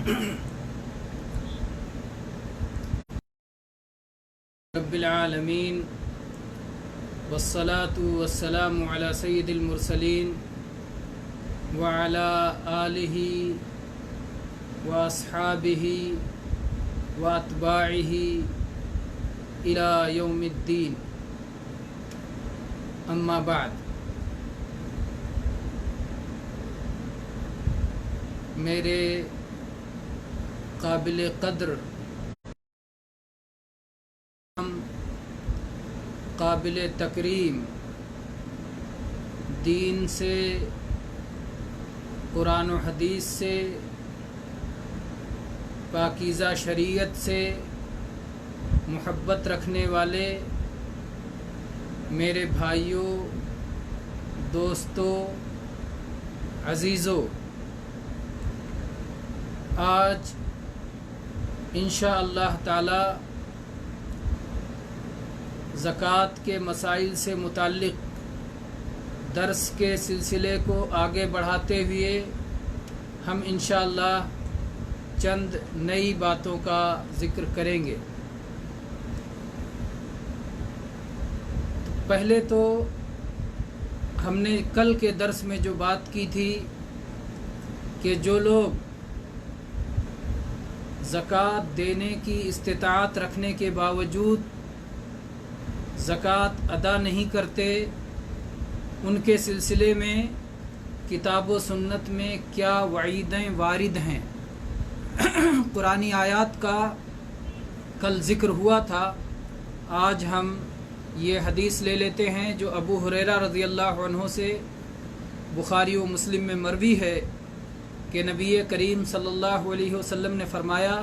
رب العالمین والصلاة والسلام علی سید المرسلین وعلی آلہ واصحابہ واتباعہ الی یوم الدین، اما بعد۔ میرے قابل قدر قابل تکریم دین سے، قرآن و حدیث سے، پاکیزہ شریعت سے محبت رکھنے والے میرے بھائیوں، دوستوں، عزیزوں، آج انشاءاللہ تعالی زکوٰۃ کے مسائل سے متعلق درس کے سلسلے کو آگے بڑھاتے ہوئے ہم انشاءاللہ چند نئی باتوں کا ذکر کریں گے۔ پہلے تو ہم نے کل کے درس میں جو بات کی تھی کہ جو لوگ زکوٰۃ دینے کی استطاعت رکھنے کے باوجود زکوٰۃ ادا نہیں کرتے، ان کے سلسلے میں کتاب و سنت میں کیا وعیدیں وارد ہیں۔ قرآنی آیات کا کل ذکر ہوا تھا، آج ہم یہ حدیث لے لیتے ہیں جو ابو ہریرہ رضی اللہ عنہ سے بخاری و مسلم میں مروی ہے کہ نبی کریم صلی اللہ علیہ وسلم نے فرمایا: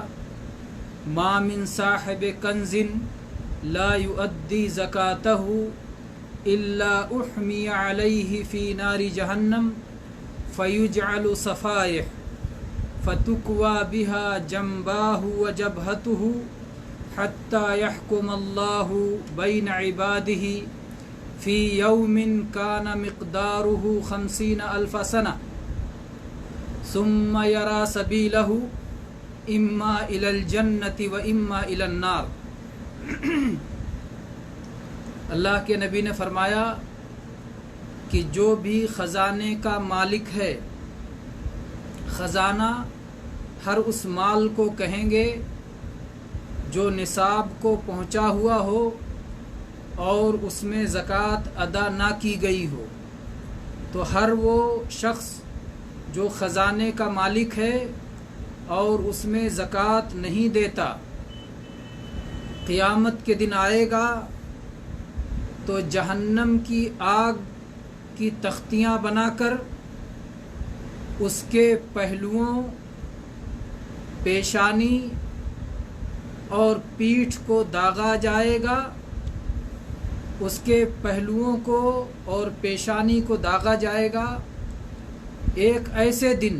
ما من صاحب کنز لا یؤدی زکاتہ الا احمی علیہ فی نار جہنم فیجعل صفائح فتکوی بہا جنباہ وجبہتہ حتی یحکم اللہ بین عبادہ فی یوم کان مقدارہ 50,000 سنہ ثم یری سبیلہ اما الی الجنۃ و اما الی النار۔ اللہ کے نبی نے فرمایا کہ جو بھی خزانے کا مالک ہے، خزانہ ہر اس مال کو کہیں گے جو نصاب کو پہنچا ہوا ہو اور اس میں زکوٰۃ ادا نہ کی گئی ہو، تو ہر وہ شخص جو خزانے کا مالک ہے اور اس میں زکوٰۃ نہیں دیتا، قیامت کے دن آئے گا تو جہنم کی آگ کی تختیاں بنا کر اس کے پہلوؤں، پیشانی اور پیٹھ کو داغا جائے گا، اس کے پہلوؤں کو اور پیشانی کو داغا جائے گا، ایک ایسے دن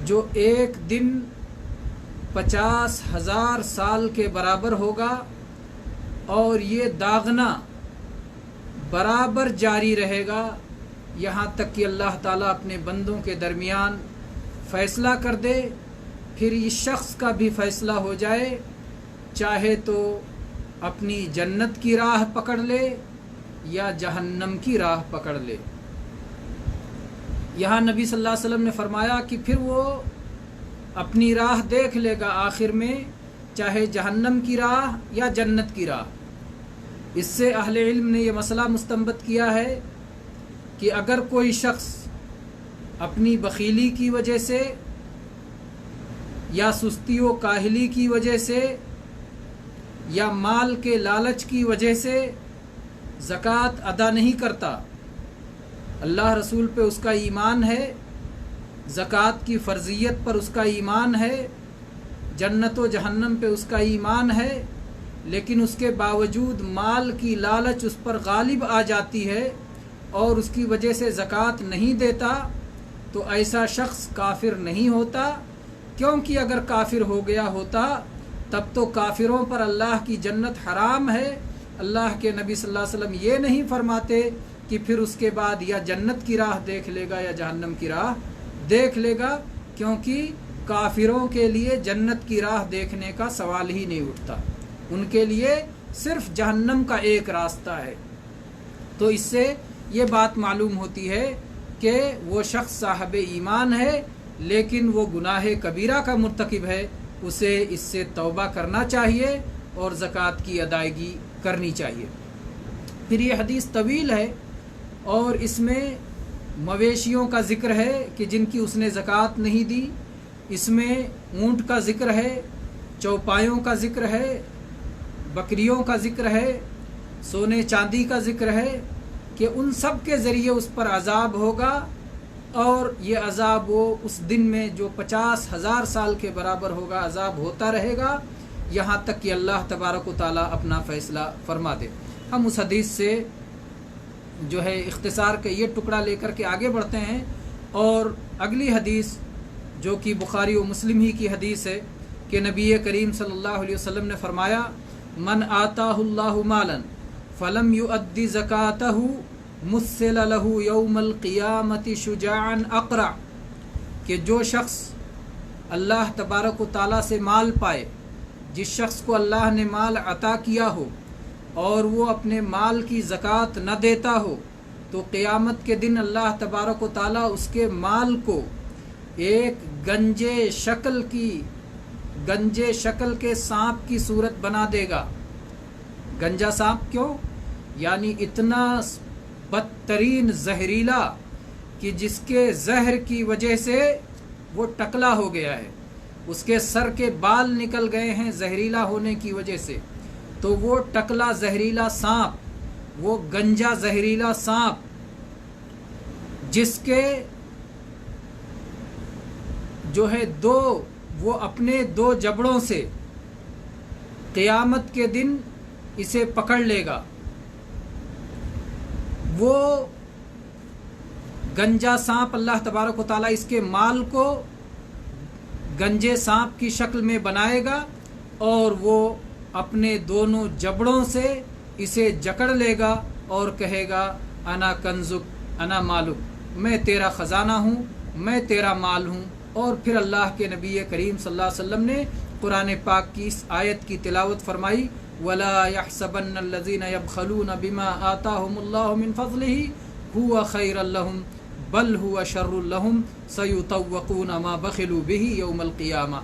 جو ایک دن 50,000 سال کے برابر ہوگا، اور یہ داغنا برابر جاری رہے گا یہاں تک کہ اللہ تعالیٰ اپنے بندوں کے درمیان فیصلہ کر دے، پھر اس شخص کا بھی فیصلہ ہو جائے، چاہے تو اپنی جنت کی راہ پکڑ لے یا جہنم کی راہ پکڑ لے۔ یہاں نبی صلی اللہ علیہ وسلم نے فرمایا کہ پھر وہ اپنی راہ دیکھ لے گا آخر میں، چاہے جہنم کی راہ یا جنت کی راہ۔ اس سے اہل علم نے یہ مسئلہ مستنبط کیا ہے کہ اگر کوئی شخص اپنی بخیلی کی وجہ سے یا سستی و کاہلی کی وجہ سے یا مال کے لالچ کی وجہ سے زکوٰۃ ادا نہیں کرتا، اللہ رسول پہ اس کا ایمان ہے، زکوٰۃ کی فرضیت پر اس کا ایمان ہے، جنت و جہنم پہ اس کا ایمان ہے، لیکن اس کے باوجود مال کی لالچ اس پر غالب آ جاتی ہے اور اس کی وجہ سے زکوٰۃ نہیں دیتا، تو ایسا شخص کافر نہیں ہوتا، کیونکہ اگر کافر ہو گیا ہوتا تب تو کافروں پر اللہ کی جنت حرام ہے۔ اللہ کے نبی صلی اللہ علیہ وسلم یہ نہیں فرماتے کہ پھر اس کے بعد یا جنت کی راہ دیکھ لے گا یا جہنم کی راہ دیکھ لے گا، کیونکہ کافروں کے لیے جنت کی راہ دیکھنے کا سوال ہی نہیں اٹھتا، ان کے لیے صرف جہنم کا ایک راستہ ہے۔ تو اس سے یہ بات معلوم ہوتی ہے کہ وہ شخص صاحب ایمان ہے لیکن وہ گناہ کبیرہ کا مرتکب ہے، اسے اس سے توبہ کرنا چاہیے اور زکوٰۃ کی ادائیگی کرنی چاہیے۔ پھر یہ حدیث طویل ہے اور اس میں مویشیوں کا ذکر ہے کہ جن کی اس نے زکوٰۃ نہیں دی، اس میں اونٹ کا ذکر ہے، چوپایوں کا ذکر ہے، بکریوں کا ذکر ہے، سونے چاندی کا ذکر ہے کہ ان سب کے ذریعے اس پر عذاب ہوگا، اور یہ عذاب وہ اس دن میں جو 50,000 سال کے برابر ہوگا عذاب ہوتا رہے گا، یہاں تک کہ اللہ تبارک و تعالیٰ اپنا فیصلہ فرما دے۔ ہم اس حدیث سے جو ہے اختصار کے یہ ٹکڑا لے کر کے آگے بڑھتے ہیں، اور اگلی حدیث جو کہ بخاری و مسلم ہی کی حدیث ہے کہ نبی کریم صلی اللہ علیہ وسلم نے فرمایا، من آتاہ اللہ مالا فلم یؤدی زکاتہ مثل لہ یوم القیامت شجاعا اقرع، کہ جو شخص اللہ تبارک و تعالیٰ سے مال پائے، جس شخص کو اللہ نے مال عطا کیا ہو اور وہ اپنے مال کی زکوٰۃ نہ دیتا ہو، تو قیامت کے دن اللہ تبارک و تعالیٰ اس کے مال کو ایک گنجے شکل کے سانپ کی صورت بنا دے گا۔ گنجا سانپ کیوں؟ یعنی اتنا بدترین زہریلا کہ جس کے زہر کی وجہ سے وہ ٹکلا ہو گیا ہے، اس کے سر کے بال نکل گئے ہیں زہریلا ہونے کی وجہ سے، تو وہ ٹکلا زہریلا سانپ، وہ گنجا زہریلا سانپ جس کے جو ہے وہ اپنے 2 جبڑوں سے قیامت کے دن اسے پکڑ لے گا، وہ گنجا سانپ اللہ تبارک و تعالیٰ اس کے مال کو گنجے سانپ کی شکل میں بنائے گا، اور وہ اپنے دونوں جبڑوں سے اسے جکڑ لے گا اور کہے گا انا کنزک انا مالک، میں تیرا خزانہ ہوں، میں تیرا مال ہوں۔ اور پھر اللہ کے نبی کریم صلی اللہ علیہ وسلم نے قرآن پاک کی اس آیت کی تلاوت فرمائی، وَلَا يَحْسَبَنَّ الَّذِينَ يَبْخَلُونَ بِمَا آتَاهُمُ اللَّهُ مِنْ فَضْلِهِ هُوَ خَيْرًا لَهُمْ بَلْ هُوَ شَرٌّ لَهُمْ سَيُطَوَّقُونَ مَا بَخِلُوا بِهِ يَوْمَ الْقِيَامَةِ۔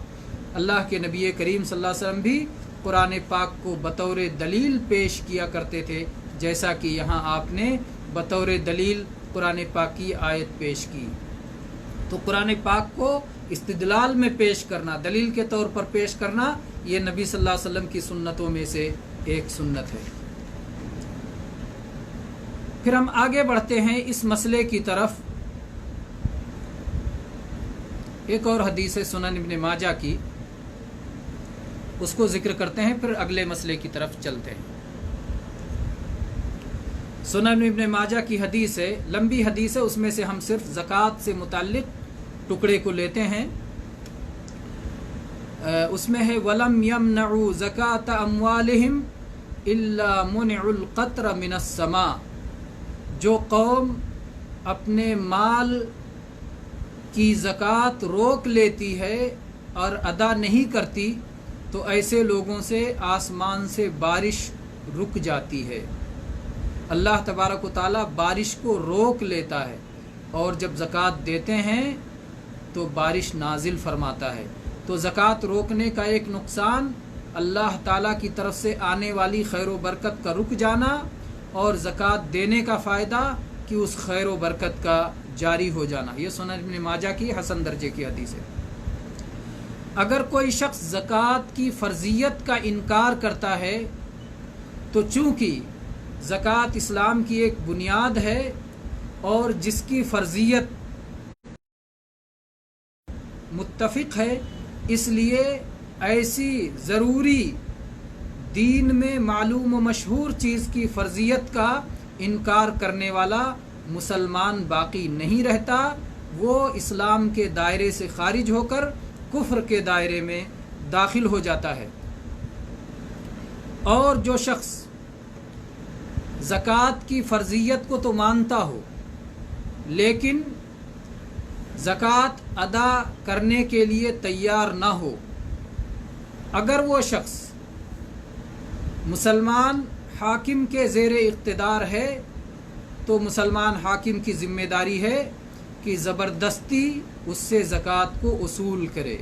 اللہ کے نبی کریم صلی اللہ علیہ وسلم بھی قرآن پاک کو بطور دلیل پیش کیا کرتے تھے، جیسا کہ یہاں آپ نے بطور دلیل قرآن پاک کی آیت پیش کی۔ تو قرآن پاک کو استدلال میں پیش کرنا، دلیل کے طور پر پیش کرنا، یہ نبی صلی اللہ علیہ وسلم کی سنتوں میں سے ایک سنت ہے۔ پھر ہم آگے بڑھتے ہیں اس مسئلے کی طرف۔ ایک اور حدیث ہے سنن ابن ماجہ کی، اس کو ذکر کرتے ہیں، پھر اگلے مسئلے کی طرف چلتے ہیں۔ سنن ابن ماجہ کی حدیث ہے، لمبی حدیث ہے، اس میں سے ہم صرف زکوٰۃ سے متعلق ٹکڑے کو لیتے ہیں۔ اس میں ہے وَلَمْ يَمْنَعُوا زَكَاةَ أَمْوَالِهِمْ إِلَّا مُنِعُوا الْقَطْرَ مِنَ السَّمَاءِ، جو قوم اپنے مال کی زکوٰۃ روک لیتی ہے اور ادا نہیں کرتی، تو ایسے لوگوں سے آسمان سے بارش رک جاتی ہے۔ اللہ تبارک و تعالیٰ بارش کو روک لیتا ہے، اور جب زکوٰۃ دیتے ہیں تو بارش نازل فرماتا ہے۔ تو زکوٰۃ روکنے کا ایک نقصان اللہ تعالیٰ کی طرف سے آنے والی خیر و برکت کا رک جانا، اور زکوٰۃ دینے کا فائدہ کہ اس خیر و برکت کا جاری ہو جانا۔ یہ سنن ابن ماجہ کی حسن درجے کی حدیث ہے۔ اگر کوئی شخص زکوٰۃ کی فرضیت کا انکار کرتا ہے، تو چونکہ زکوٰۃ اسلام کی ایک بنیاد ہے اور جس کی فرضیت متفق ہے، اس لیے ایسی ضروری دین میں معلوم و مشہور چیز کی فرضیت کا انکار کرنے والا مسلمان باقی نہیں رہتا، وہ اسلام کے دائرے سے خارج ہو کر کفر کے دائرے میں داخل ہو جاتا ہے۔ اور جو شخص زکوٰۃ کی فرضیت کو تو مانتا ہو، لیکن ज़कात अदा करने के लिए तैयार ना हो, अगर वो शख्स मुसलमान हाकिम के ज़ेर इक़्तिदार है तो मुसलमान हाकिम की ज़िम्मेदारी है कि ज़बरदस्ती उससे ज़कात को वसूल करे,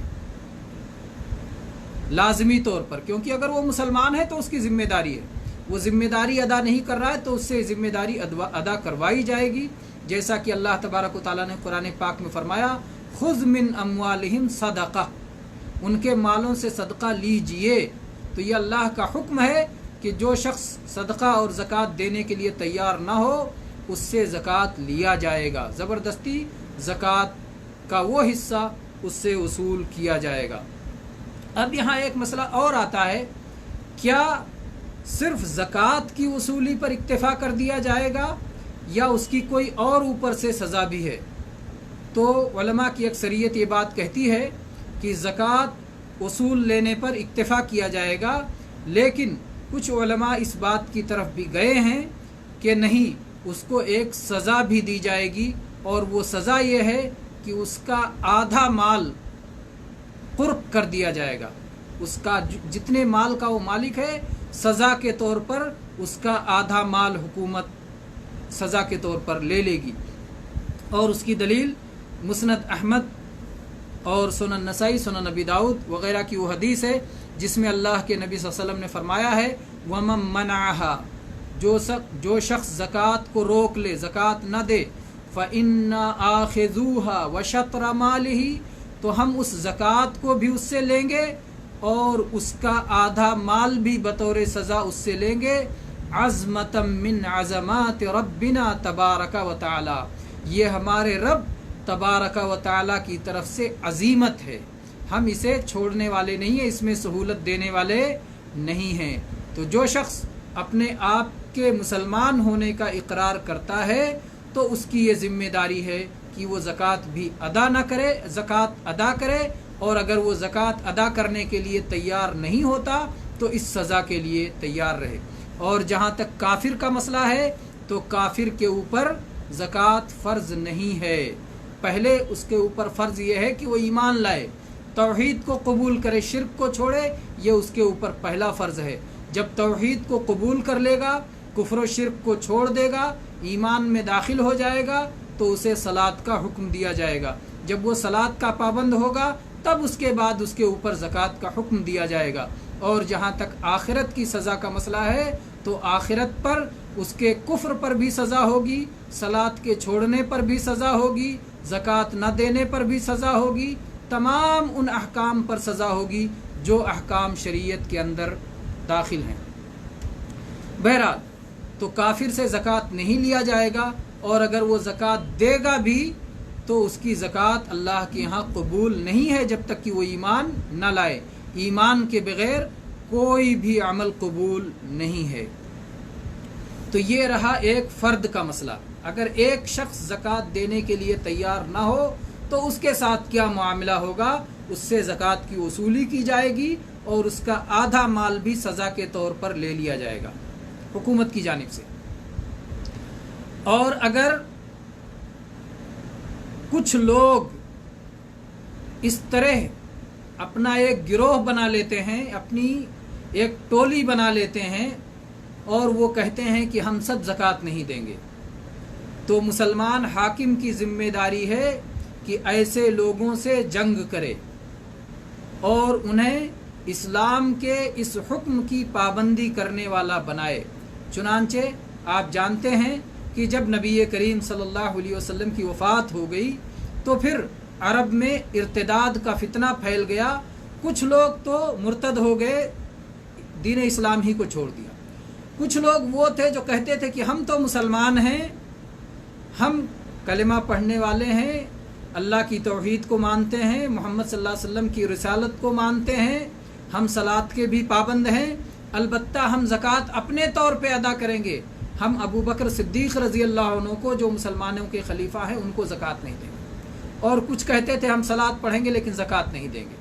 लाजमी तौर पर, क्योंकि अगर वो मुसलमान है तो उसकी ज़िम्मेदारी है, वो ज़िम्मेदारी अदा नहीं कर रहा है तो उससे ज़िम्मेदारी अदा करवाई जाएगी। जैसा कि अल्लाह तबारक व तआला ने कुरान पाक में फरमाया, खुज़ मिन अम्वालिहिम सदक़ा, उनके मालों से सदका लीजिए। तो ये अल्लाह का हुक्म है कि जो शख्स सदका और ज़कात देने के लिए तैयार ना हो उससे ज़कात लिया जाएगा, ज़बरदस्ती ज़कात का वो हिस्सा उससे वसूल किया जाएगा। अब यहाँ एक मसला और आता है, क्या सिर्फ ज़कात की वसूली पर इक्तिफ़ा कर दिया जाएगा या उसकी कोई और ऊपर से सज़ा भी है? तो उलमा की अक्सरियत ये बात कहती है कि ज़कात वसूल लेने पर इक्तिफ़ा किया जाएगा, लेकिन कुछ उलमा इस बात की तरफ भी गए हैं कि नहीं, उसको एक सज़ा भी दी जाएगी, और वो सज़ा ये है कि उसका आधा माल कुर्ब कर दिया जाएगा। उसका जितने माल का वो मालिक है, सज़ा के तौर पर उसका आधा माल हुकूमत सज़ा के तौर पर ले लेगी। और उसकी दलील मुस्नद अहमद और सुनन नसाई, सुनन नबी दाऊद वग़ैरह की वो हदीस है जिसमें अल्लाह के नबी सल्लल्लाहु अलैहि वसल्लम ने फरमाया है, वमन मनाहा, जो शख्स ज़कात को रोक ले, ज़कात न दे, फ़इन्ना आखिज़ूहा व शत्र मालिही, तो हम उस ज़कात को भी उससे लेंगे और उसका आधा माल भी बतौर सज़ा उससे लेंगे। अज़मतम मिन अज़मात रब्बिना तबारक व तआला, ये हमारे रब तबारक व तआला की तरफ से अज़ीमत है, हम इसे छोड़ने वाले नहीं हैं, इसमें सहूलत देने वाले नहीं हैं। तो जो शख्स अपने आप के मुसलमान होने का इकरार करता है तो उसकी ये ज़िम्मेदारी है कि वो ज़कात भी अदा न करे, ज़कात अदा करे, और अगर वो ज़कात अदा करने के लिए तैयार नहीं होता तो इस सज़ा के लिए तैयार रहे। और जहाँ तक काफिर का मसला है तो काफिर के ऊपर ज़कात फ़र्ज़ नहीं है, पहले उसके ऊपर फ़र्ज़ ये है कि वो ईमान लाए, तौहीद को कबूल करे, शिर्क को छोड़े, ये उसके ऊपर पहला फ़र्ज़ है। जब तौहीद को कबूल कर लेगा, कुफ्र शिर्क को छोड़ देगा, ईमान में दाखिल हो जाएगा, तो उसे सलात का हुक्म दिया जाएगा। जब वो सलात का पाबंद होगा तब उसके बाद उसके ऊपर ज़कात का हुक्म दिया जाएगा। और जहाँ तक आखिरत की सज़ा का मसला है तो आखिरत पर उसके कुफ्र पर भी सज़ा होगी, सलात के छोड़ने पर भी सज़ा होगी, ज़कात न देने पर भी सज़ा होगी, तमाम उन अहकाम पर सज़ा होगी जो अहकाम शरीयत के अंदर दाखिल हैं। बहरहाल, तो काफिर से ज़कात नहीं लिया जाएगा, और अगर वो ज़कात देगा भी तो उसकी ज़कात अल्लाह के यहाँ कबूल नहीं है जब तक कि वो ईमान न लाए। ईमान के बग़ैर कोई भी अमल कबूल नहीं है। तो ये रहा एक फ़र्द का मसला। अगर एक शख्स ज़कात देने के लिए तैयार ना हो तो उसके साथ क्या मामला होगा? उससे ज़कात की वसूली की जाएगी और उसका आधा माल भी सज़ा के तौर पर ले लिया जाएगा हुकूमत की जानिब से। और अगर कुछ लोग इस तरह अपना एक गिरोह बना लेते हैं, अपनी एक टोली बना लेते हैं और वो कहते हैं कि हम सब ज़कात नहीं देंगे, तो मुसलमान हाकिम की ज़िम्मेदारी है कि ऐसे लोगों से जंग करे और उन्हें इस्लाम के इस हुक्म की पाबंदी करने वाला बनाए। चुनांचे आप जानते हैं कि जब नबी करीम सल्लल्लाहु अलैहि वसल्लम की वफ़ात हो गई तो फिर अरब में इर्तिदाद का फितना फैल गया। कुछ लोग तो मुर्तद हो गए, दीन इस्लाम ही को छोड़ दिया। कुछ लोग वो थे जो कहते थे कि हम तो मुसलमान हैं, हम कलिमा पढ़ने वाले हैं, अल्लाह की तौहीद को मानते हैं, मोहम्मद सल्लल्लाहु अलैहि वसल्लम की रिसालत को मानते हैं, हम सलात के भी पाबंद हैं, अलबत्ता हम ज़कात अपने तौर पे अदा करेंगे। हम अबू बकर सिद्दीक़ रज़ी अल्लाह अन्हु को, जो मुसलमानों के खलीफा हैं, उनको ज़कात नहीं देंगे। और कुछ कहते थे हम सलात पढ़ेंगे लेकिन ज़कात नहीं देंगे।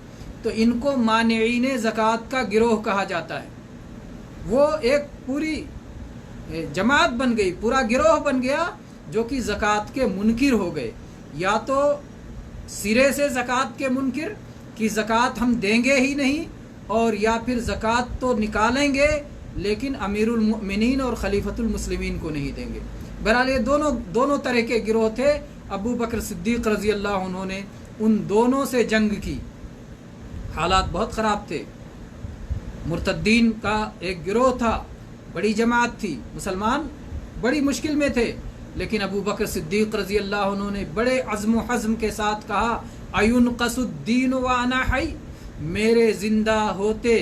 तो इनको मानिईन ज़कात का गिरोह कहा जाता है। वो एक पूरी जमात बन गई, पूरा गिरोह बन गया जो कि ज़कात के मुनकिर हो गए। या तो सिरे से ज़कात के मुनकिर कि ज़कात हम देंगे ही नहीं, और या फिर ज़कात तो निकालेंगे लेकिन अमीरुल मुमिनीन और खलीफतुल मुस्लिमीन को नहीं देंगे। बहरहाल ये दोनों तरह के गिरोह थे। अबू बकर सिद्दीक़ रज़ी अल्लाह अन्हु ने उन दोनों से जंग की। हालात बहुत ख़राब थे। मुर्तद्दीन का एक गिरोह था, बड़ी जमात थी, मुसलमान बड़ी मुश्किल में थे, लेकिन अबू बकर सिद्दीक़ रज़ी अल्लाह अन्हु ने बड़े अज़्म हज़्म के साथ कहा, अयुनक़सुद्दीन व अना हई, मेरे ज़िंदा होते,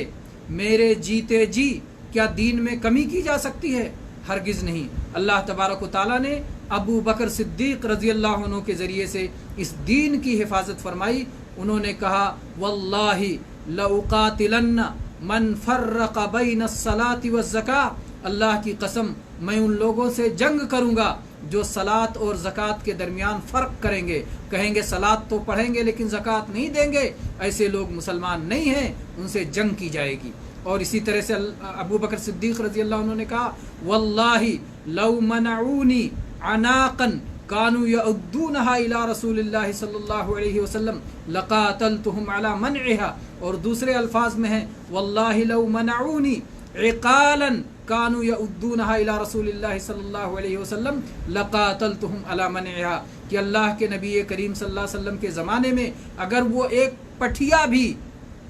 मेरे जीते जी क्या दीन में कमी की जा सकती है? हरगिज़ नहीं। अल्लाह तबारक व तआला ने अबू बकर सिद्दीक़ रज़ी अल्लाह अन्हु के ज़रिए से इस दीन की हिफाजत फरमाई। उन्होंने कहा, वल्लाहि लउक़ातिलन्न मन फ़र्रक़ बैन अस्सलाति वज़्ज़का, अल्लाह की कसम मैं उन लोगों से जंग करूँगा जो सलात और ज़कात के दरमियान फ़र्क करेंगे, कहेंगे सलात तो पढ़ेंगे लेकिन ज़कात नहीं देंगे, ऐसे लोग मुसलमान नहीं हैं, उनसे जंग की जाएगी। और इसी तरह से अबू बकर सिद्दीक़ रज़ी अल्लाह अन्हु ने कहा, वल्लाहि लौ मनऊनी अनाक़न कानू यउद्दूनहा इला रसूलिल्लाहि सल्लल्लाहु अलैहि वसल्लम लक़ातलतुहुम अला मनइहा। और दूसरे अल्फाज में है, वल्लाहि लौ मनऊनी इक़ालन कानू यउद्दूनहा इला रसूलिल्लाहि सल्लल्लाहु अलैहि वसल्लम लक़ातलतुहुम अला मनइहा, कि अल्लाह के नबी करीम सल्लल्लाहु अलैहि वसल्लम के ज़माने में अगर वो एक पठिया भी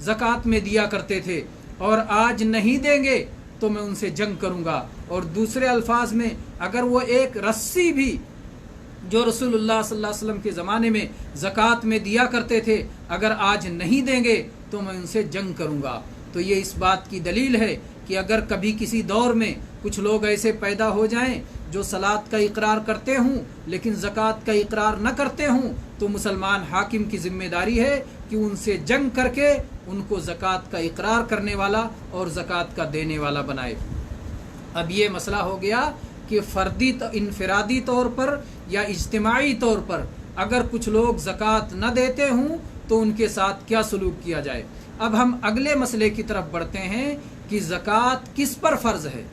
ज़कात में दिया करते थे और आज नहीं देंगे तो मैं उनसे जंग करूँगा। और दूसरे अल्फाज में, अगर वो एक रस्सी भी जो रसूलुल्लाह सल्लल्लाहु अलैहि वसल्लम के ज़माने में ज़कात में दिया करते थे, अगर आज नहीं देंगे तो मैं उनसे जंग करूँगा। तो ये इस बात की दलील है कि अगर कभी किसी दौर में कुछ लोग ऐसे पैदा हो जाएं जो सलात का इकरार करते हों लेकिन ज़कात का इकरार न करते हों, तो मुसलमान हाकिम की ज़िम्मेदारी है कि उनसे जंग करके उनको ज़कात का इकरार करने वाला और ज़कात का देने वाला बनाए। अब ये मसला हो गया कि फ़र्दी इनफरादी तौर पर या इज्तिमाई तौर पर अगर कुछ लोग ज़कात न देते हों तो उनके साथ क्या सलूक किया जाए। अब हम अगले मसले की तरफ बढ़ते हैं कि ज़कात किस पर फ़र्ज़ है,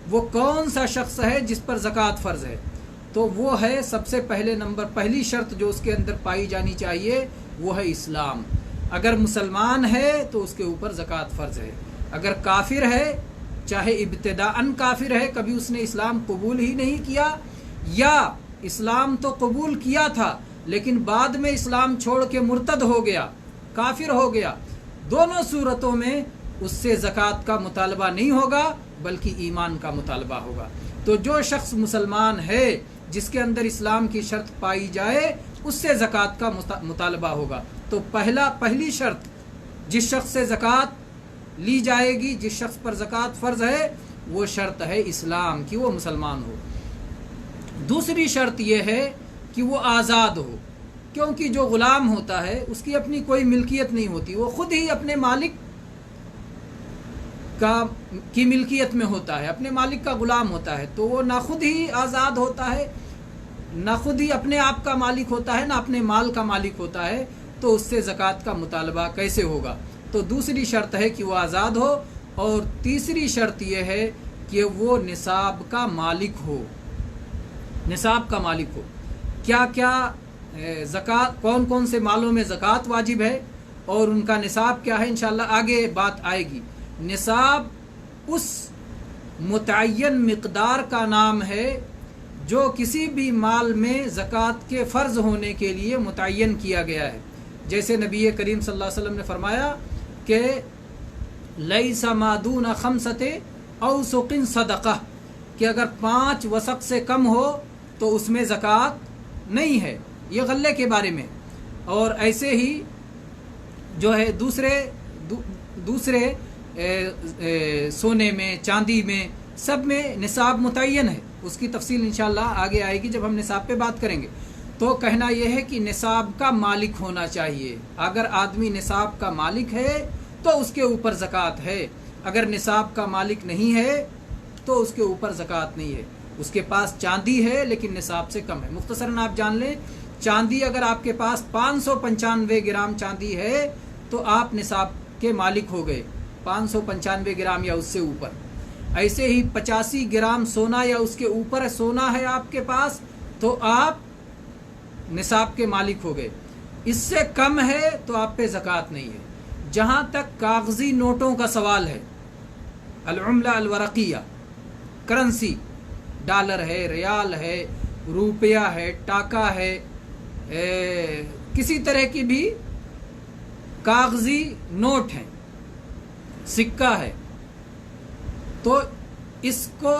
वो कौन सा शख्स है जिस पर ज़कात फ़र्ज़ है। तो वो है सबसे पहले नंबर, पहली शर्त जो उसके अंदर पाई जानी चाहिए वो है इस्लाम। अगर मुसलमान है तो उसके ऊपर ज़कात फ़र्ज़ है। अगर काफिर है, चाहे इब्तिदाअन काफिर है, कभी उसने इस्लाम कबूल ही नहीं किया, या इस्लाम तो कबूल किया था लेकिन बाद में इस्लाम छोड़ के मुर्तद हो गया, काफिर हो गया, दोनों सूरतों में उससे ज़कात का मुतालबा नहीं होगा बल्कि ईमान का मुतालबा होगा। तो जो शख्स मुसलमान है जिसके अंदर इस्लाम की शर्त पाई जाए उससे ज़कात का मुतालबा होगा। तो पहली शर्त जिस शख्स से ज़कात ली जाएगी, जिस शख्स पर ज़कात फ़र्ज़ है, वो शर्त है इस्लाम की, वो मुसलमान हो। दूसरी शर्त यह है कि वो आज़ाद हो, क्योंकि जो ग़ुलाम होता है उसकी अपनी कोई मिल्कियत नहीं होती, वो ख़ुद ही अपने मालिक की मिल्कियत में होता है, अपने मालिक का ग़ुलाम होता है। तो वो ना खुद ही आज़ाद होता है, ना खुद ही अपने आप का मालिक होता है, ना अपने माल का मालिक होता है, तो उससे ज़कात का मुतालबा कैसे होगा। तो दूसरी शर्त है कि वो आज़ाद हो, और तीसरी शर्त यह है कि वो निसाब का मालिक हो, निसाब का मालिक हो। क्या क्या ज़कात, कौन कौन से मालों में ज़कात वाजिब है और उनका निसाब क्या है, इंशाअल्लाह आगे बात आएगी। निसाब उस मुतय्यन मिक़दार का नाम है जो किसी भी माल में ज़कात के फ़र्ज़ होने के लिए मुतय्यन किया गया है। जैसे नबी करीम सल्लल्लाहु अलैहि वसल्लम ने फरमाया कि लैसा मादून खमसते औसुकिन सदक़ा, कि अगर 5 वसक़ से कम हो तो उसमें ज़कात नहीं है, ये गल्ले के बारे में। और ऐसे ही जो है दूसरे सोने में, चांदी में, सब में निसाब मुतय्यन है। उसकी तफसील इंशाअल्लाह आगे आएगी जब हम निसाब पे बात करेंगे। तो कहना यह है कि निसाब का मालिक होना चाहिए। अगर आदमी निसाब का मालिक है तो उसके ऊपर ज़कात है, अगर निसाब का मालिक नहीं है तो उसके ऊपर ज़कात नहीं है। उसके पास चांदी है लेकिन निसाब से कम है। मुख्तसरन आप जान लें, चांदी अगर आपके पास 595 ग्राम चांदी है तो आप निसाब के मालिक हो गए, 595 ग्राम या उससे ऊपर। ऐसे ही 85 ग्राम सोना या उसके ऊपर सोना है आपके पास तो आप निसाब के मालिक हो गए। اس سے کم ہے تو آپ پہ زکوٰۃ نہیں ہے۔ جہاں تک کاغذی نوٹوں کا سوال ہے، العملہ الورقیہ، کرنسی، ڈالر ہے، ریال ہے، روپیہ ہے، ٹاکا ہے، کسی طرح کی بھی کاغذی نوٹ ہیں، سکہ ہے، تو اس کو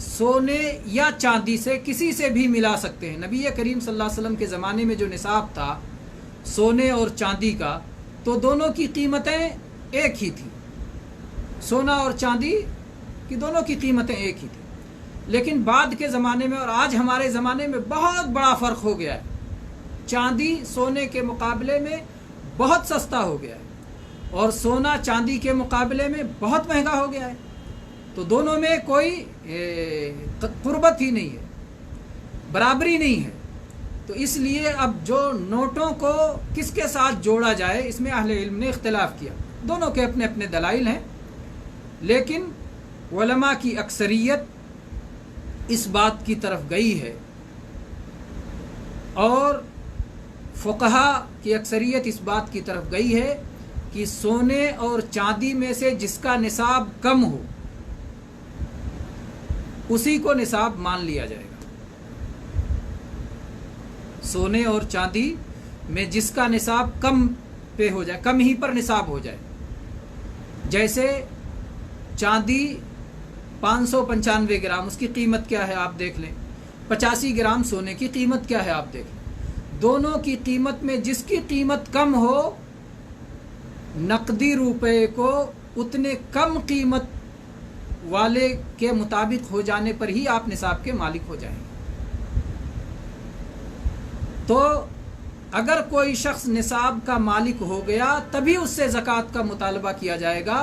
سونے یا چاندی سے کسی سے بھی ملا سکتے ہیں۔ نبی کریم صلی اللہ علیہ وسلم کے زمانے میں جو نصاب تھا سونے اور چاندی کا، تو دونوں کی قیمتیں ایک ہی تھیں، سونا اور چاندی کی دونوں کی قیمتیں ایک ہی تھیں۔ لیکن بعد کے زمانے میں اور آج ہمارے زمانے میں بہت بڑا فرق ہو گیا ہے، چاندی سونے کے مقابلے میں بہت سستا ہو گیا ہے اور سونا چاندی کے مقابلے میں بہت مہنگا ہو گیا ہے، تو دونوں میں کوئی قربت ہی نہیں ہے، برابری نہیں ہے۔ تو اس لیے اب جو نوٹوں کو کس کے ساتھ جوڑا جائے، اس میں اہل علم نے اختلاف کیا، دونوں کے اپنے اپنے دلائل ہیں، لیکن علماء کی اکثریت اس بات کی طرف گئی ہے اور فقہا کی اکثریت اس بات کی طرف گئی ہے کہ سونے اور چاندی میں سے جس کا نصاب کم ہو اسی کو نصاب مان لیا جائے گا۔ سونے اور چاندی میں جس کا نصاب کم پہ ہو جائے، کم ہی پر نصاب ہو جائے، جیسے چاندی 595 گرام، اس کی قیمت کیا ہے آپ دیکھ لیں، 85 گرام سونے کی قیمت کیا ہے آپ دیکھ لیں، دونوں کی قیمت میں جس کی قیمت کم ہو، نقدی روپے کو اتنے کم قیمت والے کے مطابق ہو جانے پر ہی آپ نصاب کے مالک ہو جائیں گے۔ تو اگر کوئی شخص نصاب کا مالک ہو گیا تبھی اس سے زکوٰۃ کا مطالبہ کیا جائے گا،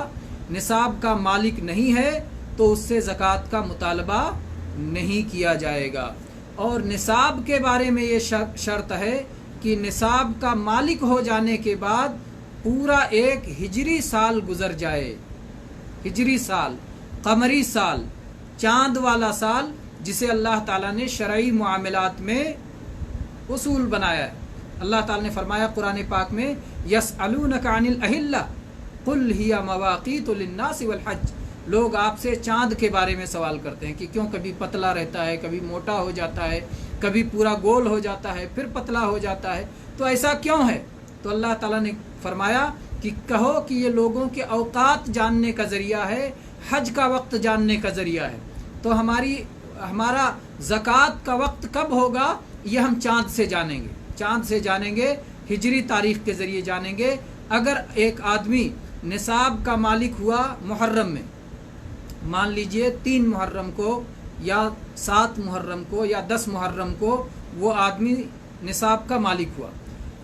نصاب کا مالک نہیں ہے تو اس سے زکوٰۃ کا مطالبہ نہیں کیا جائے گا۔ اور نصاب کے بارے میں یہ شرط ہے کہ نصاب کا مالک ہو جانے کے بعد پورا ایک ہجری سال گزر جائے، ہجری سال، قمری سال، چاند والا سال، جسے اللہ تعالیٰ نے شرعی معاملات میں اصول بنایا ہے۔ اللہ تعالیٰ نے فرمایا قرآن پاک میں، یسألونک عن الأہلہ قل ہی مواقیت للناس والحج، لوگ آپ سے چاند کے بارے میں سوال کرتے ہیں کہ کیوں کبھی پتلا رہتا ہے، کبھی موٹا ہو جاتا ہے، کبھی پورا گول ہو جاتا ہے، پھر پتلا ہو جاتا ہے، تو ایسا کیوں ہے؟ تو اللہ تعالیٰ نے فرمایا کہ کہو کہ یہ لوگوں کے اوقات جاننے کا ذریعہ ہے، حج کا وقت جاننے کا ذریعہ ہے۔ تو ہمارا زکوٰۃ کا وقت کب ہوگا یہ ہم چاند سے جانیں گے، چاند سے جانیں گے، ہجری تاریخ کے ذریعے جانیں گے۔ اگر ایک آدمی نصاب کا مالک ہوا محرم میں، مان لیجئے 3 محرم کو یا 7 محرم کو یا 10 محرم کو وہ آدمی نصاب کا مالک ہوا،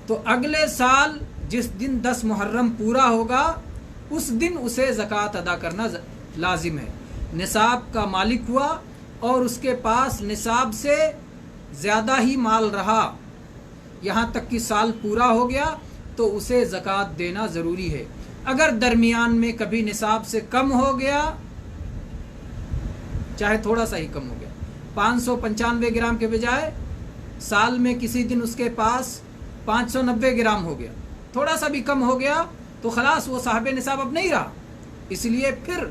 تو اگلے سال جس دن 10 محرم پورا ہوگا اس دن اسے زکوٰۃ ادا کرنا لازم ہے۔ نصاب کا مالک ہوا اور اس کے پاس نصاب سے زیادہ ہی مال رہا، یہاں تک کہ سال پورا ہو گیا، تو اسے زکوٰۃ دینا ضروری ہے۔ اگر درمیان میں کبھی نصاب سے کم ہو گیا، چاہے تھوڑا سا ہی کم ہو گیا، 595 گرام کے بجائے سال میں کسی دن اس کے پاس 590 گرام ہو گیا، تھوڑا سا بھی کم ہو گیا، تو خلاص وہ صاحب نصاب اب نہیں رہا۔ اس لیے پھر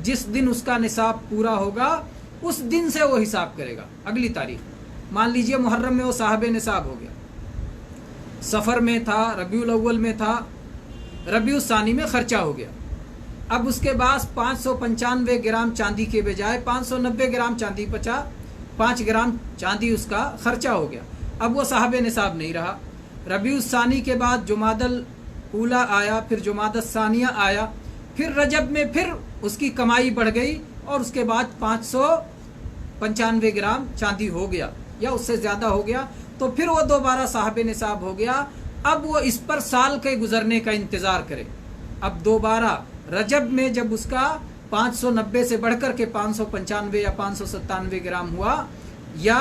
جس دن اس کا نصاب پورا ہوگا اس دن سے وہ حساب کرے گا، اگلی تاریخ۔ مان لیجئے محرم میں وہ صاحب نصاب ہو گیا، سفر میں تھا، ربیع الاول میں تھا، ربیع الثانی میں خرچہ ہو گیا، اب اس کے بعد 595 گرام چاندی کے بجائے 590 گرام چاندی بچا، 5 گرام چاندی اس کا خرچہ ہو گیا، اب وہ صاحب نصاب نہیں رہا۔ ربیع الثانی کے بعد جمادی الاولیٰ آیا، پھر جمادی الثانیہ آیا، پھر رجب میں پھر اس کی کمائی بڑھ گئی اور اس کے بعد 595 گرام چاندی ہو گیا یا اس سے زیادہ ہو گیا، تو پھر وہ دوبارہ صاحب نصاب ہو گیا۔ اب وہ اس پر سال کے گزرنے کا انتظار کرے، اب دوبارہ رجب میں جب اس کا 590 سے بڑھ کر کے 595 یا 597 گرام ہوا یا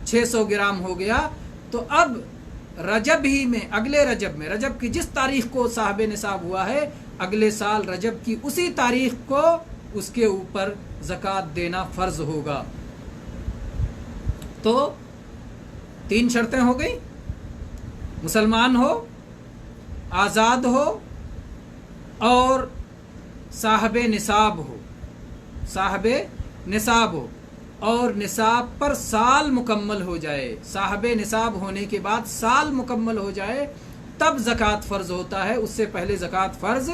600 گرام ہو گیا، تو اب رجب ہی میں، اگلے رجب میں، رجب کی جس تاریخ کو صاحب نصاب ہوا ہے، اگلے سال رجب کی اسی تاریخ کو اس کے اوپر زکوٰۃ دینا فرض ہوگا۔ تو 3 شرطیں ہو گئی، मुसलमान हो, आज़ाद हो और साहब निसाब हो, साहब निसाब हो और निसाब पर साल मुकम्मल हो जाए। साहब निसाब होने के बाद साल मुकम्मल हो जाए तब ज़कात फ़र्ज़ होता है, उससे पहले ज़कात फ़र्ज़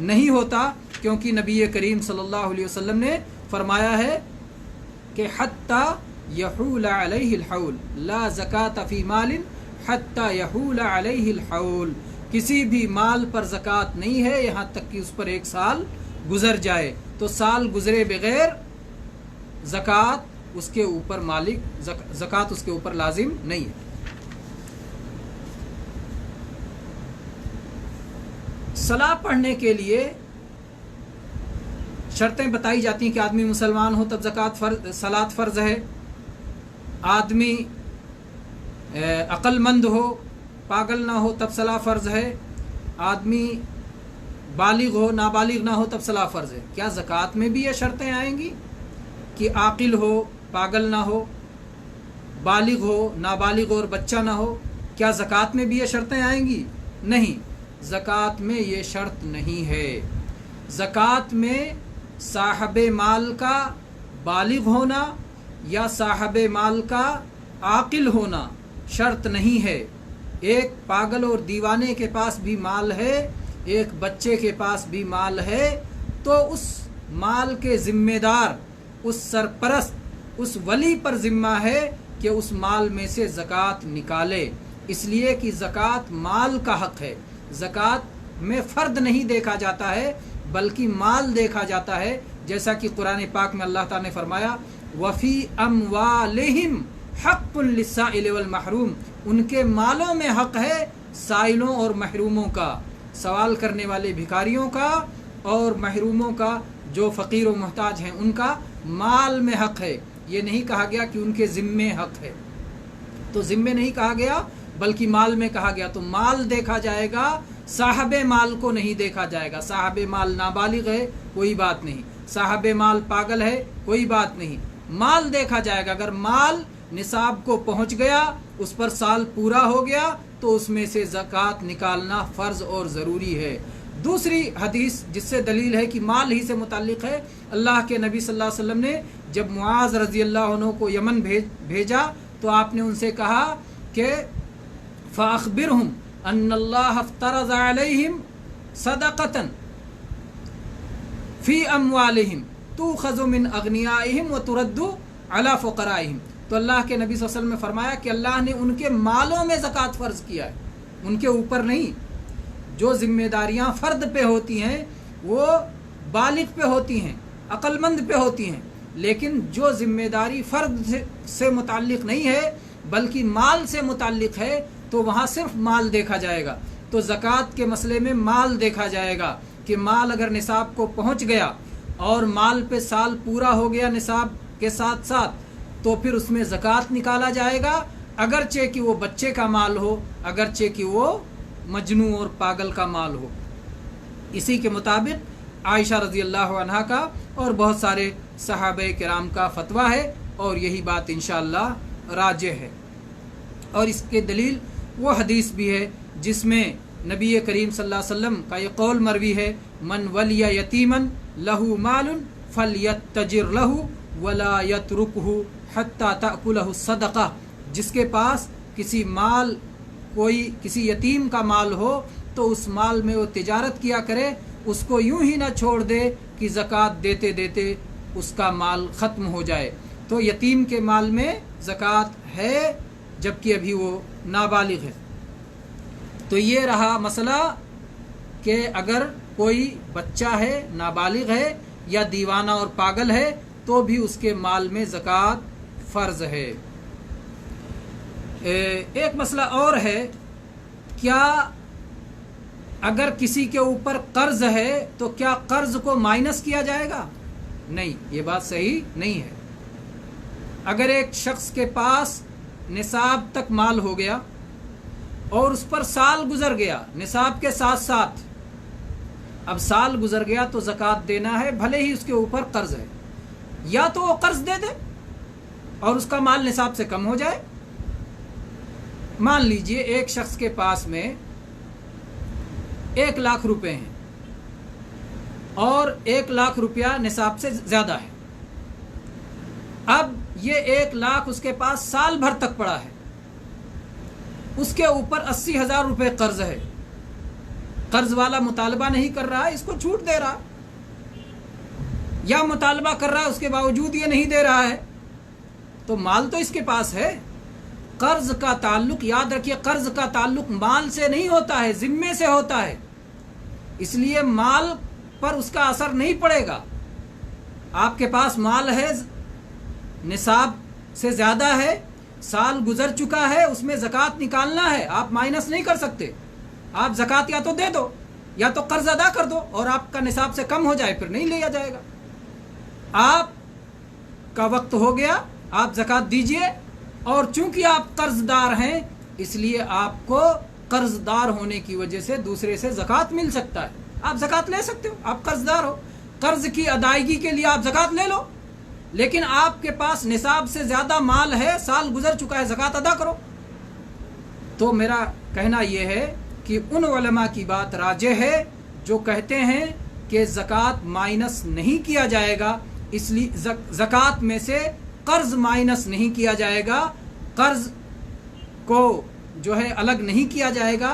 नहीं होता, क्योंकि नबी करीम सल्लल्लाहु अलैहि वसल्लम ने फरमाया है कि हत्ता यहूल अलैहिल हौल ला ज़कात फ़ी मालिन हत्ता यहूल अलैहिल हौल, किसी भी माल पर ज़कात नहीं है यहाँ तक कि उस पर एक साल गुजर जाए। तो साल गुजरे बगैर ज़कात उसके ऊपर मालिक ज़कात उसके ऊपर लाजिम नहीं है। सलाह पढ़ने के लिए शर्तें बताई जाती हैं कि आदमी मुसलमान हो तब सलात फ़र्ज़ है, आदमी अक्लमंद हो, पागल ना हो तब सलाह फ़र्ज़ है, आदमी बालिग हो नाबालिग ना हो तब सलाह फ़र्ज़ है। क्या ज़कात में भी ये शर्तें आएंगी कि आकिल हो, पागल ना हो, बालिग हो, नाबालिग और बच्चा ना हो? क्या ज़कात में भी ये शर्तें आएंगी? नहीं, ज़कात में ये शर्त नहीं है। ज़कात में साहब माल का बालिग होना या साहब माल का आकिल होना शर्त नहीं है। एक पागल और दीवाने के पास भी माल है, एक बच्चे के पास भी माल है, तो उस माल के ज़िम्मेदार, उस सरपरस्त, उस वली पर ज़िम्मा है कि उस माल में से ज़कात निकाले, इसलिए कि ज़कात माल का हक़ है। ज़कात में फ़र्द नहीं देखा जाता है बल्कि माल देखा जाता है, जैसा कि कुरान पाक में अल्लाह ताला ने फरमाया वफ़ी अम्वालिहिम हक़्क़ुन लिस्साइल वल महरूम, उनके मालों में हक़ है साइलों और महरूमों का, सवाल करने वाले भिखारियों का और महरूमों का, जो फ़कीर और मोहताज हैं उनका माल में हक़ है। ये नहीं कहा गया कि उनके ज़िम्मे हक़ है, तो ज़िम्मे नहीं कहा गया बल्कि माल में कहा गया। तो माल देखा जाएगा, साहबे माल को नहीं देखा जाएगा। साहबे माल नाबालिग है कोई बात नहीं, साहबे माल पागल है कोई बात नहीं, माल देखा जाएगा। अगर माल निसाब को पहुंच गया, उस पर साल पूरा हो गया, तो उसमें से ज़कात निकालना फ़र्ज़ और ज़रूरी है। दूसरी हदीस जिससे दलील है कि माल ही से मुताल्लिक़ है, अल्लाह के नबी सल्लल्लाहु अलैहि वसल्लम ने जब मुआज़ रज़ी अल्लाह अन्हु को यमन भेजा तो आपने उनसे कहा कि फ़अख़बिरहुम अन्नल्लाह फ़तरज़ अलैहिम सदक़तन फ़ी अम्वालिहिम तुख़ज़ु मिन अग़नियाइहिम व तुरद्दु अला फ़ुक़राइहिम। तो अल्लाह के नबी सल्लल्लाहु अलैहि वसल्लम ने फरमाया कि अल्लाह ने उनके मालों में ज़कात फ़र्ज़ किया है, उनके ऊपर नहीं। जो जिम्मेदारियां फ़र्द पे होती हैं वो बालिग पे होती हैं, अक्लमंद पे होती हैं, लेकिन जो जिम्मेदारी फ़र्द से मुताल्लिक़ नहीं है बल्कि माल से मुताल्लिक़ है, तो वहाँ सिर्फ माल देखा जाएगा। तो ज़कात के मसले में माल देखा जाएगा कि माल अगर निसाब को पहुँच गया और माल पे साल पूरा हो गया निसाब के साथ साथ, तो फिर उसमें ज़कात निकाला जाएगा, अगरचे कि वो बच्चे का माल हो, अगरचे कि वो मजनू और पागल का माल हो। इसी के मुताबिक आयशा रज़ी अल्लाह अन्हा का और बहुत सारे सहाबे किराम का फतवा है और यही बात इंशाअल्लाह राजिह है। और इसके दलील वो हदीस भी है जिसमें नबी करीम सल्लल्लाहु अलैहि वसल्लम का ये कौल मरवी है, मन वलिया यतीमन लहू मालुन फलयत्तजिर लहू वला यतरुकहु हत्ता ताकुलहु सदक़ा। जिसके पास किसी यतीम का माल हो तो उस माल में वो तिजारत किया करे, उसको यूं ही ना छोड़ दे कि ज़कात देते देते उसका माल ख़त्म हो जाए। तो यतीम के माल में ज़कात है जबकि अभी वो नाबालिग है। तो ये रहा मसला कि अगर कोई बच्चा है, नाबालिग है या दीवाना और पागल है तो भी उसके माल में ज़कात फ़र्ज़ है। एक मसला और है, क्या अगर किसी के ऊपर कर्ज है तो क्या कर्ज को माइनस किया जाएगा? नहीं, ये बात सही नहीं है। अगर एक शख्स के पास निसाब तक माल हो गया और उस पर साल गुजर गया निसाब के साथ साथ, अब साल गुजर गया तो ज़कात देना है, भले ही उसके ऊपर कर्ज है, या तो वो कर्ज दे दे और उसका माल निसाब से कम हो जाए, मान लीजिए एक शख्स के पास में 1 लाख रुपए हैं और 1 लाख रुपया निसाब से ज़्यादा है। अब ये 1 लाख उसके पास साल भर तक पड़ा है, उसके ऊपर 80,000 रुपये कर्ज है। कर्ज वाला मुतालबा नहीं कर रहा है, इसको छूट दे रहा, या मुतालबा कर रहा है उसके बावजूद ये नहीं दे रहा है, तो माल तो इसके पास है। कर्ज का ताल्लुक, याद रखिए, कर्ज का ताल्लुक माल से नहीं होता है, जिम्मे से होता है, इसलिए माल पर उसका असर नहीं पड़ेगा। आपके पास माल है, निसाब से ज़्यादा है, साल गुजर चुका है, उसमें ज़कात निकालना है, आप माइनस नहीं कर सकते। आप ज़कात या तो दे दो या तो कर्ज अदा कर दो, और आपका निसाब से कम हो जाए फिर नहीं लिया जाएगा। आप का वक्त हो गया, आप ज़कात दीजिए, और चूंकि आप कर्जदार हैं इसलिए आपको कर्जदार होने की वजह से दूसरे से ज़कात मिल सकता है। आप ज़कात ले सकते हो, आप कर्जदार हो, कर्ज की अदायगी के लिए आप ज़कात ले लो, लेकिन आपके पास निसाब से ज़्यादा माल है, साल गुजर चुका है, ज़कात अदा करो। तो मेरा कहना यह है कि उन उलमा की बात राजे है जो कहते हैं कि ज़कात माइनस नहीं किया जाएगा, इसलिए ज़कात में से कर्ज माइनस नहीं किया जाएगा, कर्ज को जो है अलग नहीं किया जाएगा,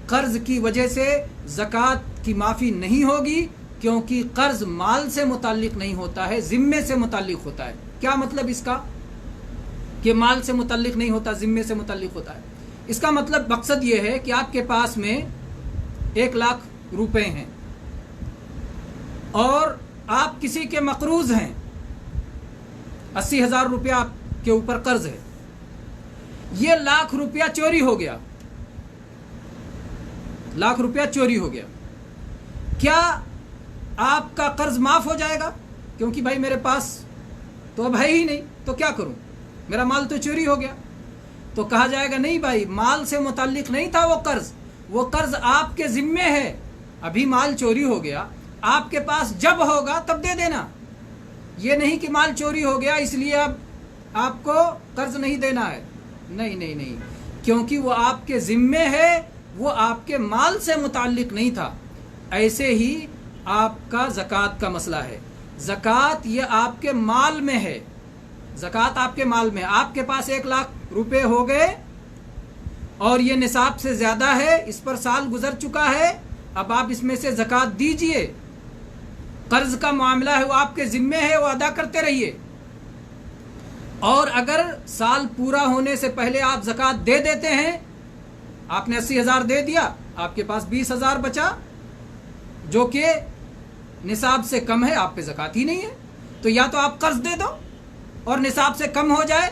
कर्ज की वजह से ज़कात की माफ़ी नहीं होगी, क्योंकि कर्ज माल से मुताल्लिक नहीं होता है, ज़िम्मे से मुताल्लिक होता है। क्या मतलब इसका कि माल से मुताल्लिक नहीं होता, ज़िम्मे से मुताल्लिक होता है? इसका मतलब मकसद ये है कि आपके पास में 1 लाख रुपए हैं और आप किसी के मकरूज हैं, 80,000 रुपया आपके ऊपर कर्ज है, ये लाख रुपया चोरी हो गया, लाख रुपया चोरी हो गया, क्या आपका कर्ज माफ हो जाएगा? क्योंकि भाई मेरे पास तो अब है ही नहीं, तो क्या करूं, मेरा माल तो चोरी हो गया। तो कहा जाएगा नहीं भाई, माल से मुताल्लिक नहीं था वो कर्ज आपके जिम्मे है, अभी माल चोरी हो गया, आपके पास जब होगा तब दे देना। ये नहीं कि माल चोरी हो गया इसलिए अब आपको कर्ज नहीं देना है, नहीं नहीं नहीं, क्योंकि वो आपके जिम्मे है, वो आपके माल से मुताल्लिक नहीं था। ऐसे ही आपका ज़कात का मसला है, ज़कात ये आपके माल में है, ज़कात आपके माल में, आपके पास 1 लाख रुपए हो गए और ये निसाब से ज़्यादा है, इस पर साल गुजर चुका है, अब आप इसमें से ज़कात दीजिए। कर्ज का मामला है, वो आपके ज़िम्मे है, वो अदा करते रहिए। और अगर साल पूरा होने से पहले आप ज़कात दे देते हैं, आपने 80,000 दे दिया, आपके पास 20,000 बचा जो कि निसाब से कम है, आप पे ज़कात ही नहीं है, तो या तो आप कर्ज दे दो और निसाब से कम हो जाए,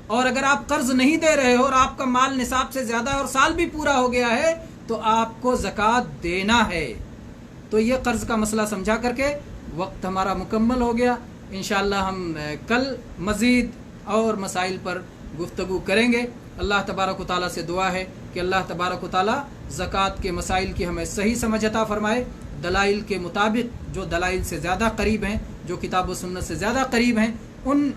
और अगर आप कर्ज नहीं दे रहे हो और आपका माल निसाब से ज़्यादा है और साल भी पूरा हो गया है, तो आपको ज़कात देना है। तो ये कर्ज का मसला समझा करके वक्त हमारा मुकम्मल हो गया। इंशाअल्लाह हम कल मज़ीद और मसाइल पर गुफ्तगू करेंगे। अल्लाह तबारक व तआला से दुआ है कि अल्लाह तबारक व तआला ज़कात के मसाइल की हमें सही समझ अता फरमाए, दलाइल के मुताबिक, जो दलाइल से ज़्यादा करीब हैं, जो किताब व सुन्नत से ज़्यादा करीब हैं, उन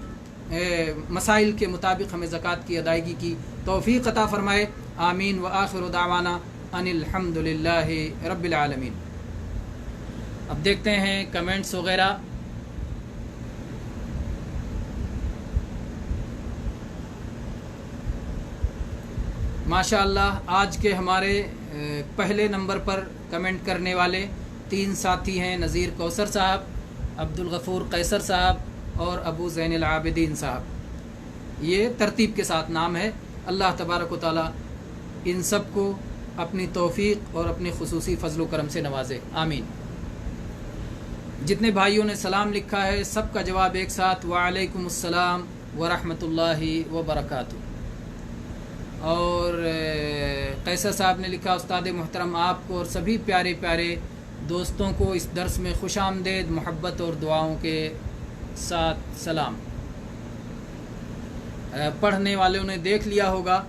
मसाइल के मुताबिक हमें ज़कात की अदायगी की तौफ़ीक़ अता फ़रमाए। आमीन व आखिरु दावाना अनिल हम्दुलिल्लाहि रब्बिल आलमीन। अब देखते हैं कमेंट्स वगैरह। माशाअल्लाह, आज के हमारे पहले नंबर पर कमेंट करने वाले 3 साथी हैं, नज़ीर कौसर साहब, अब्दुल गफ़ूर कैसर साहब और अबू ज़ैनुल आबिदीन साहब। ये तरतीब के साथ नाम है। अल्लाह तबारक व तआला इन सब को अपनी तौफ़ीक़ और अपनी खुसूसी फ़ज़ल व करम से नवाजे, आमीन। जितने भाइयों ने सलाम लिखा है सबका जवाब एक साथ, वालेकुमुस्सलाम व रहमतुल्लाहि व बरकातुहू। और कैसर साहब ने लिखा, उस्ताद मोहतरम आपको और सभी प्यारे प्यारे दोस्तों को इस दर्स में खुश आमदेद, मोहब्बत और दुआओं के साथ सलाम। पढ़ने वालों ने देख लिया होगा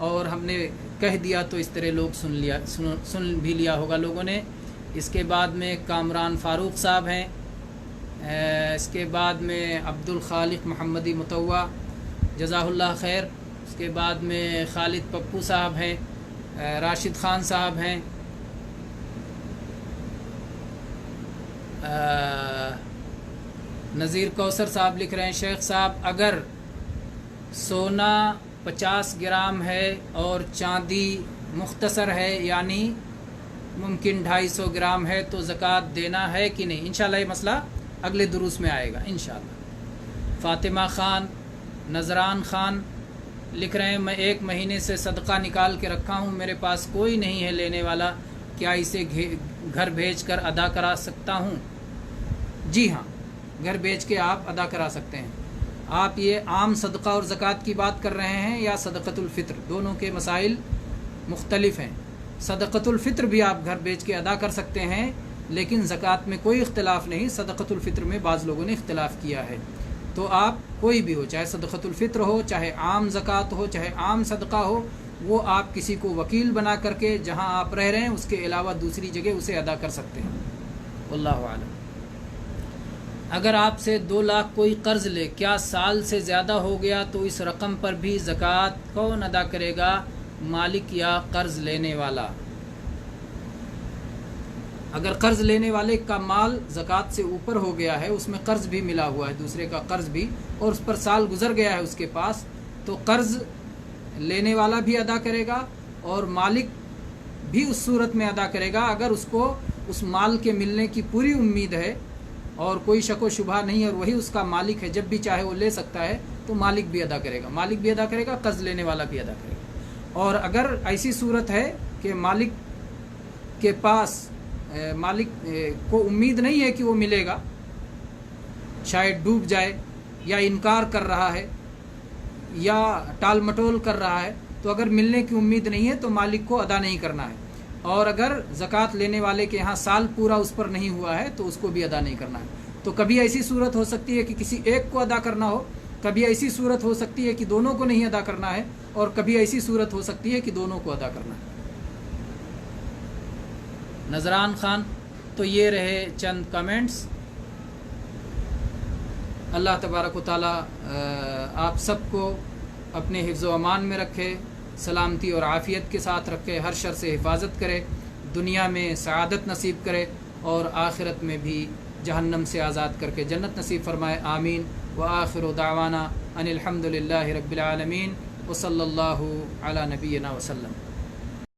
और हमने कह दिया तो इस तरह लोग सुन भी लिया होगा लोगों ने। इसके बाद में कामरान फ़ारूक साहब हैं, इसके बाद में अब्दुल खालिक मोहम्मदी मुतव्वा, जज़ाहुल्लाह खैर, اس کے بعد میں خالد پپو صاحب ہیں، راشد خان صاحب ہیں، نذیر کوثر صاحب لکھ رہے ہیں شیخ صاحب اگر سونا 50 گرام ہے اور چاندی مختصر ہے یعنی ممکن 250 گرام ہے تو زکوٰۃ دینا ہے کہ نہیں؟ انشاءاللہ یہ مسئلہ اگلے دروس میں آئے گا انشاءاللہ۔ فاطمہ خان، نذران خان لکھ رہے ہیں میں 1 مہینے سے صدقہ نکال کے رکھا ہوں، میرے پاس کوئی نہیں ہے لینے والا، کیا اسے گھر بھیج کر ادا کرا سکتا ہوں؟ جی ہاں، گھر بھیج کے آپ ادا کرا سکتے ہیں۔ آپ یہ عام صدقہ اور زکوٰۃ کی بات کر رہے ہیں یا صدقۃ الفطر؟ دونوں کے مسائل مختلف ہیں۔ صدقۃ الفطر بھی آپ گھر بھیج کے ادا کر سکتے ہیں، لیکن زکوٰۃ میں کوئی اختلاف نہیں۔ صدقۃ الفطر میں بعض لوگوں نے اختلاف کیا ہے، تو آپ کوئی بھی ہو، چاہے صدقۃ الفطر ہو، چاہے عام زکوٰۃ ہو، چاہے عام صدقہ ہو، وہ آپ کسی کو وکیل بنا کر کے جہاں آپ رہ رہے ہیں اس کے علاوہ دوسری جگہ اسے ادا کر سکتے ہیں۔ واللہ اعلم۔ اگر آپ سے 2 لاکھ کوئی قرض لے، کیا سال سے زیادہ ہو گیا تو اس رقم پر بھی زکوٰۃ کون ادا کرے گا، مالک یا قرض لینے والا؟ اگر قرض لینے والے کا مال زکوٰۃ سے اوپر ہو گیا ہے، اس میں قرض بھی ملا ہوا ہے، دوسرے کا قرض بھی، اور اس پر سال گزر گیا ہے اس کے پاس، تو قرض لینے والا بھی ادا کرے گا اور مالک بھی اس صورت میں ادا کرے گا اگر اس کو اس مال کے ملنے کی پوری امید ہے اور کوئی شک و شبہ نہیں ہے اور وہی اس کا مالک ہے، جب بھی چاہے وہ لے سکتا ہے، تو مالک بھی ادا کرے گا، مالک بھی ادا کرے گا، قرض لینے والا بھی ادا کرے گا۔ اور اگر ایسی صورت ہے کہ مالک کے پاس مالک کو امید نہیں ہے کہ وہ ملے گا، شاید ڈوب جائے یا انکار کر رہا ہے یا ٹال مٹول کر رہا ہے، تو اگر ملنے کی امید نہیں ہے تو مالک کو ادا نہیں کرنا ہے۔ اور اگر زکوٰۃ لینے والے کے یہاں سال پورا اس پر نہیں ہوا ہے تو اس کو بھی ادا نہیں کرنا ہے۔ تو کبھی ایسی صورت ہو سکتی ہے کہ کسی ایک کو ادا کرنا ہو، کبھی ایسی صورت ہو سکتی ہے کہ دونوں کو نہیں ادا کرنا ہے، اور کبھی ایسی صورت ہو سکتی ہے کہ دونوں کو ادا کرنا ہے۔ نذران خان، تو یہ رہے چند کمنٹس۔ اللہ تبارک و تعالیٰ آپ سب کو اپنے حفظ و امان میں رکھے، سلامتی اور عافیت کے ساتھ رکھے، ہر شر سے حفاظت کرے، دنیا میں سعادت نصیب کرے اور آخرت میں بھی جہنم سے آزاد کر کے جنت نصیب فرمائے، آمین۔ وآخر دعوانا ان الحمد للہ رب العالمین وصلی اللہ علی نبینا وسلم۔